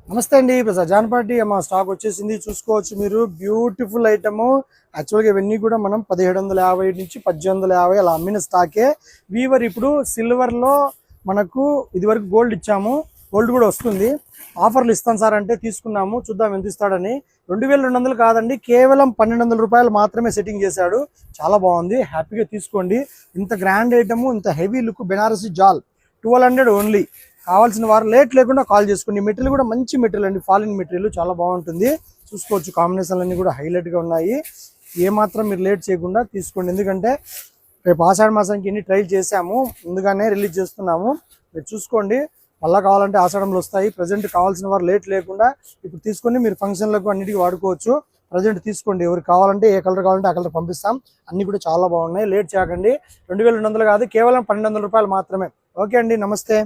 నమస్తే అండి. ఇప్పుడు జాన్పాటి మా స్టాక్ వచ్చేసింది, చూసుకోవచ్చు మీరు. Beautiful item. యాక్చువల్గా ఇవన్నీ కూడా మనం 1750 నుంచి 1850 అలా అమ్మిన స్టాకే. వీవర్ ఇప్పుడు సిల్వర్లో మనకు ఇదివరకు గోల్డ్ ఇచ్చాము, గోల్డ్ కూడా వస్తుంది. ఆఫర్లు ఇస్తాను సార్ అంటే తీసుకున్నాము, చూద్దాం ఎంత ఇస్తాడని. 2200 కాదండి, కేవలం 1200 రూపాయలు మాత్రమే సెట్టింగ్ చేశాడు. చాలా బాగుంది, హ్యాపీగా తీసుకోండి. ఇంత గ్రాండ్ ఐటము, ఇంత హెవీ లుక్, బెనారసి జాల్ 1200 ఓన్లీ. కావాల్సిన వారు లేట్ లేకుండా కాల్ చేసుకోండి. మెటీరియల్ కూడా మంచి మెటీరియల్ అండి, ఫాలిన్ మెటీరియల్ చాలా బాగుంటుంది. చూసుకోవచ్చు, కాంబినేషన్లు అన్నీ కూడా హైలైట్గా ఉన్నాయి. ఏమాత్రం మీరు లేట్ చేయకుండా తీసుకోండి, ఎందుకంటే రేపు ఆషాఢ మాసానికి ఎన్ని ట్రైల్ చేసాము, ముందుగానే రిలీజ్ చేస్తున్నాము. మీరు చూసుకోండి, మళ్ళీ కావాలంటే ఆషాఢంలో వస్తాయి. ప్రజెంట్ కావాల్సిన వారు లేట్ లేకుండా ఇప్పుడు తీసుకొని మీరు ఫంక్షన్లకు అన్నిటికీ వాడుకోవచ్చు. ప్రజెంట్ తీసుకోండి, ఎవరికి కావాలంటే ఏ కలర్ కావాలంటే ఆ కలర్ పంపిస్తాం. అన్నీ కూడా చాలా బాగున్నాయి, లేట్ చేయకండి. 2200 కాదు, కేవలం 1200 రూపాయలు మాత్రమే. ఓకే అండి, నమస్తే.